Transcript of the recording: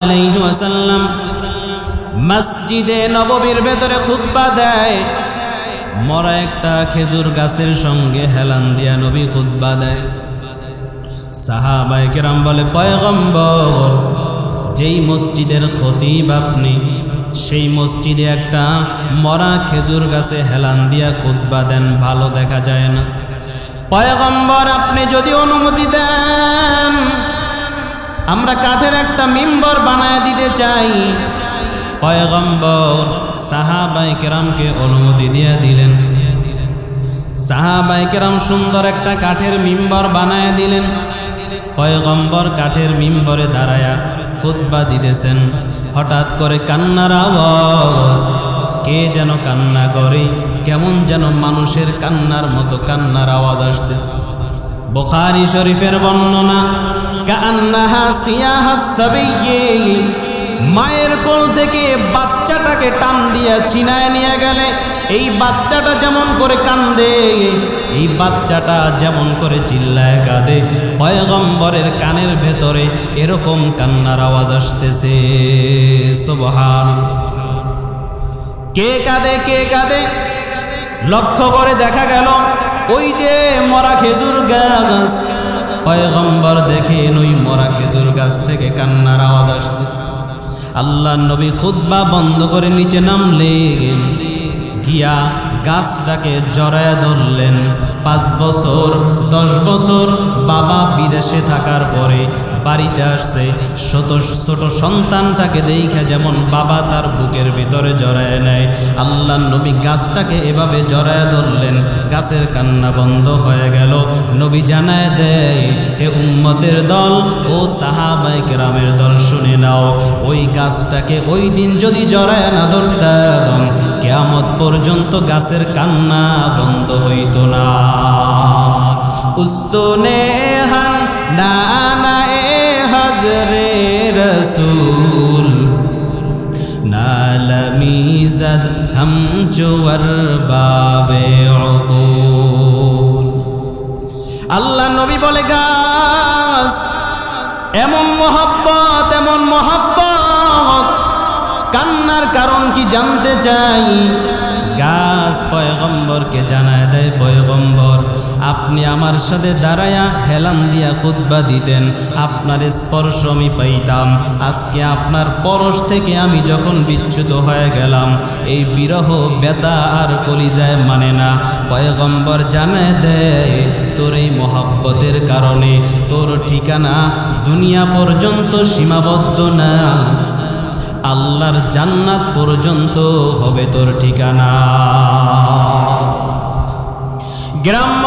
আলাইহি ওয়াসাল্লাম মসজিদে নববীর ভেতরে খুতবা দেয়। মরা একটা খেজুর গাছের সঙ্গে হেলান দিয়া নবী খুতবা দেয়। সাহাবায়ে কেরাম বলে, পয়গম্বর, যেই মসজিদের খতিব আপনি, সেই মসজিদে একটা মরা খেজুর গাছে হেলান দিয়া খুতবা দেন, ভালো দেখা যায় না। পয়গম্বর, আপনি যদি অনুমতি দেন, আমরা কাঠের একটা মিম্বর বানায় দিতে চাই। পয়গম্বর সাহাবায়ে কেরামকে অনুমতি দিয়ে দিলেন। সাহাবায়ে কেরাম সুন্দর একটা কাঠের মিম্বর বানায় দিলেন। পয়গম্বর কাঠের মিম্বরে দাঁড়ায়া খুতবা দিতেছেন। হঠাৎ করে কান্নার আওয়াজ, কে যেন কান্না করে, কেমন যেন মানুষের কান্নার মতো কান্নার আওয়াজ আসতেছে। বুখারী শরীফের বর্ণনা, কান্নাহা সিয়াহাস সাবিয়্যি, মায়ের কোল থেকে বাচ্চাটাকে টান দিয়া ছিনায় নিয়ে গেলে এই বাচ্চাটা যেমন করে কান্দে, এই বাচ্চাটা যেমন করে চিল্লায় কাঁদে, পয়গম্বরের কানের ভেতরে এরকম কান্নার আওয়াজ আসতেছে। সুবহানাল্লাহ। কে কাঁদে, কে কাঁদে? লক্ষ্য করে দেখা গেল ওই যে মরা খেজুর গাছ। পয়গম্বর দেখেন ওই মরা খেজুর গাছ থেকে কান্নার আওয়াজ আসতেছে। আল্লাহ নবী খুতবা বন্ধ করে নিচে নামলেন, গিয়া গাছটাকে জড়ায় ধরলেন। 5 বছর 10 বছর বাবা বিদেশে থাকার পরে বাড়িতে আসছে, ছোট সন্তানটাকে দেখে যেমন বাবা তার বুকের ভিতরে জড়ায় নেয়, আল্লাহ নবী গাছটাকে এভাবে জড়ায় ধরলেন। গাছের কান্না বন্ধ হয়ে গেল। নবী জানায় দেয়, হে উম্মতের দল, ও সাহাবায়ে কেরামের দল, শুনে নাও, ওই গাছটাকে ওই দিন যদি জড়ায় না ধরতাম, কিয়ামত পর্যন্ত গাছের কান্না বন্ধ হইত না। উস্তনে হান নানায়ে হজরে রসূল, নালমিজদ হম চুয়ার বাবে উকুল। আল্লাহ নবী বলে, গাছ এমন মহব্বত, এমন মহব্বত, কান্নার কারণ কি জানতে চাই? গাছ পয়গম্বরকে জানায় দেয়, পয়গম্বর, আপনি আমার সাথে দাঁড়ায়া হেলান দিয়া খুতবা দিতেন, আপনার স্পর্শ আমি পাইতাম। আজকে আপনার পরশ থেকে আমি যখন বিচ্যুত হয়ে গেলাম, এই বিরহ ব্যথা আর কলিজায় মানে না। পয়গম্বর জানায় দেয়, তোর এই মহব্বতের কারণে তোর ঠিকানা দুনিয়া পর্যন্ত সীমাবদ্ধ না, আল্লাহর জান্নাত পর্যন্ত হবে তোর ঠিকানা। গ্রাম্য